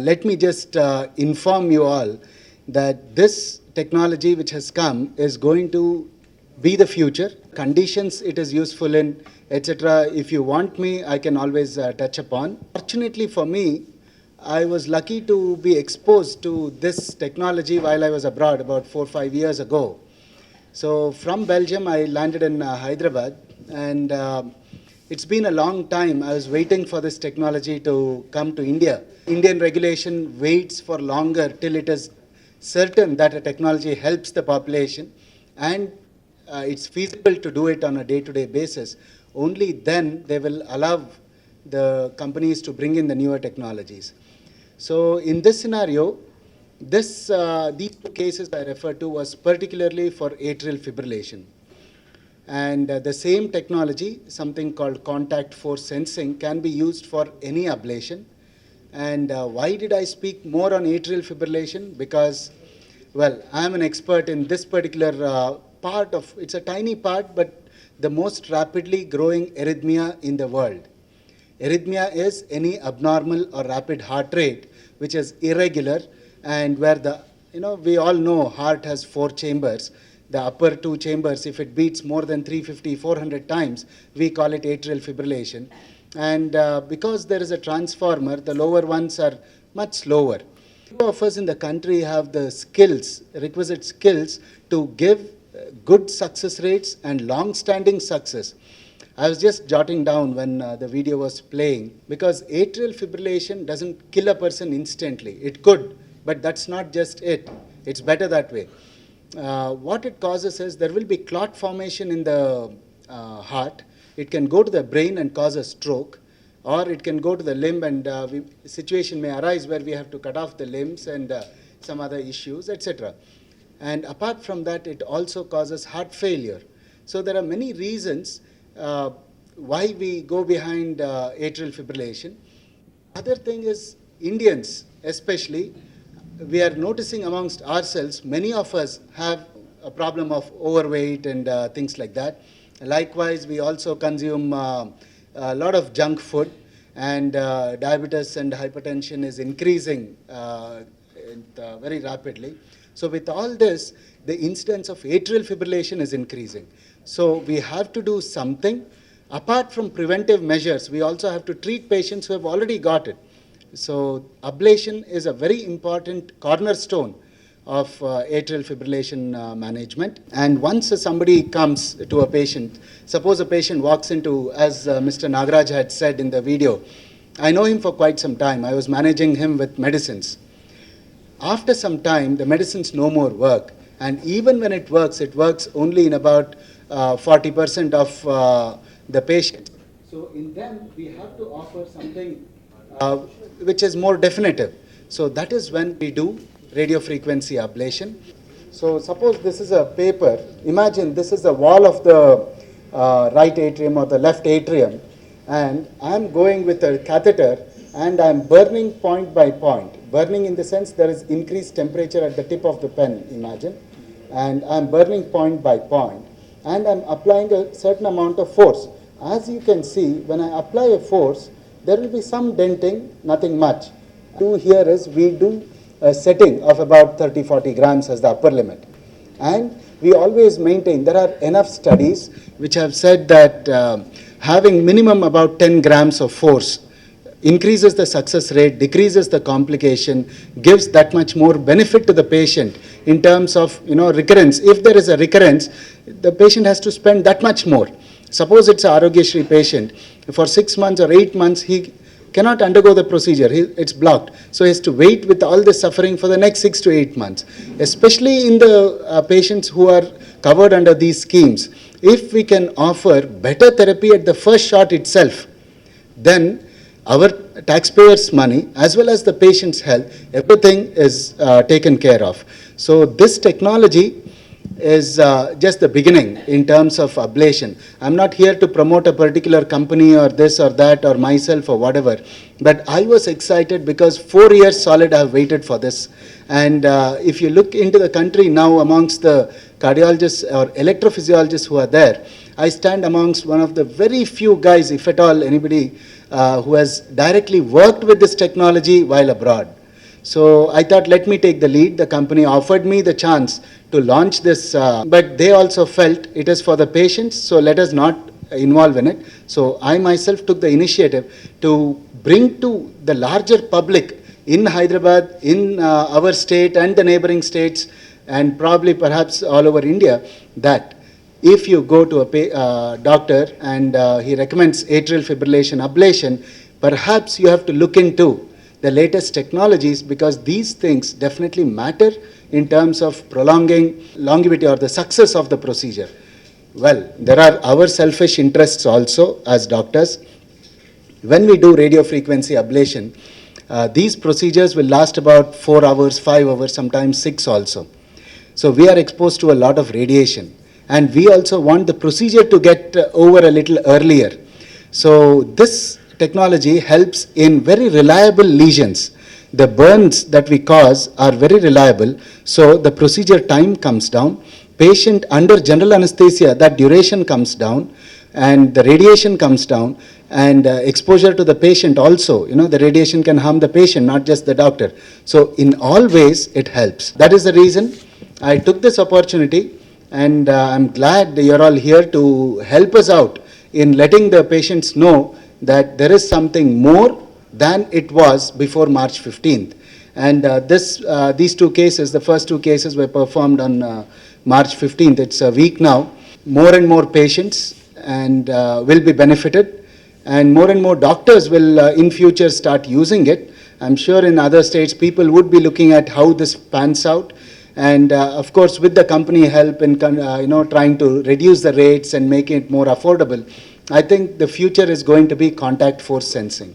let me just inform you all that this technology which has come is going to be the future. Conditions it is useful in, etc. If you want me, I can always touch upon. Fortunately for me, I was lucky to be exposed to this technology while I was abroad about 4 or 5 years ago. So from Belgium, I landed in Hyderabad, and it's been a long time. I was waiting for this technology to come to India. Indian regulation waits for longer till it is certain that a technology helps the population and it's feasible to do it on a day-to-day basis. Only then they will allow the companies to bring in the newer technologies. So in this scenario, these two cases I referred to was particularly for atrial fibrillation. And the same technology, something called contact force sensing, can be used for any ablation. And why did I speak more on atrial fibrillation? Because, well, I'm an expert in this particular part of, it's a tiny part, but the most rapidly growing arrhythmia in the world. Arrhythmia is any abnormal or rapid heart rate which is irregular, and where the, we all know heart has 4 chambers. The upper 2 chambers, if it beats more than 350, 400 times, we call it atrial fibrillation. And because there is a transformer, the lower ones are much slower. Few of us in the country have the skills, requisite skills, to give good success rates and long-standing success. I was just jotting down when the video was playing, because atrial fibrillation doesn't kill a person instantly. It could, but that's not just it. It's better that way. What it causes is there will be clot formation in the heart. It can go to the brain and cause a stroke, or it can go to the limb, and situation may arise where we have to cut off the limbs and some other issues, etc. And apart from that, it also causes heart failure. So there are many reasons why we go behind atrial fibrillation. Other thing is Indians especially, we are noticing amongst ourselves, many of us have a problem of overweight and things like that. Likewise, we also consume a lot of junk food, and diabetes and hypertension is increasing very rapidly. So with all this, the incidence of atrial fibrillation is increasing. So we have to do something. Apart from preventive measures, we also have to treat patients who have already got it. So ablation is a very important cornerstone of atrial fibrillation management. And once somebody comes to a patient, suppose a patient walks into, as Mr. Nagaraj had said in the video, I know him for quite some time. I was managing him with medicines. After some time, the medicines no more work. And even when it works only in about 40% of the patient. So in them, we have to offer something which is more definitive. So that is when we do radiofrequency ablation. So suppose this is a paper. Imagine this is the wall of the right atrium or the left atrium, and I'm going with a catheter and I'm burning point by point. Burning in the sense there is increased temperature at the tip of the pen, imagine. And I'm burning point by point. And I'm applying a certain amount of force. As you can see, when I apply a force, there will be some denting, nothing much. Do here is we do a setting of about 30-40 grams as the upper limit. And we always maintain, there are enough studies which have said that having minimum about 10 grams of force increases the success rate, decreases the complication, gives that much more benefit to the patient in terms of recurrence. If there is a recurrence, the patient has to spend that much more. Suppose it's an Arogyashri patient. For 6 months or 8 months, he cannot undergo the procedure. It's blocked. So he has to wait with all the suffering for the next 6 to 8 months. Especially in the patients who are covered under these schemes. If we can offer better therapy at the first shot itself, then our taxpayers' money as well as the patient's health, everything is taken care of. So this technology is just the beginning in terms of ablation. I'm not here to promote a particular company or this or that or myself or whatever, but I was excited because 4 years solid I have waited for this. And if you look into the country now amongst the cardiologists or electrophysiologists who are there, I stand amongst one of the very few guys, if at all anybody, who has directly worked with this technology while abroad. So I thought, let me take the lead. The company offered me the chance to launch this, but they also felt it is for the patients, so let us not involve in it. So I myself took the initiative to bring to the larger public in Hyderabad, in our state and the neighboring states, and probably perhaps all over India, that if you go to a doctor and he recommends atrial fibrillation ablation, perhaps you have to look into the latest technologies, because these things definitely matter in terms of prolonging longevity or the success of the procedure. Well, there are our selfish interests also as doctors. When we do radio frequency ablation, these procedures will last about 4 hours, 5 hours, sometimes 6 also. So we are exposed to a lot of radiation, and we also want the procedure to get over a little earlier. So this technology helps in very reliable lesions. The burns that we cause are very reliable, so the procedure time comes down. Patient under general anesthesia, that duration comes down, and the radiation comes down, and exposure to the patient also. The radiation can harm the patient, not just the doctor. So in all ways, it helps. That is the reason I took this opportunity, and I'm glad you're all here to help us out in letting the patients know that there is something more than it was before March 15th. And these two cases, the first two cases were performed on March 15th. It's a week now. More and more patients and will be benefited, and more doctors will in future start using it. I'm sure in other states people would be looking at how this pans out, and of course with the company help in trying to reduce the rates and make it more affordable. I think the future is going to be contact force sensing.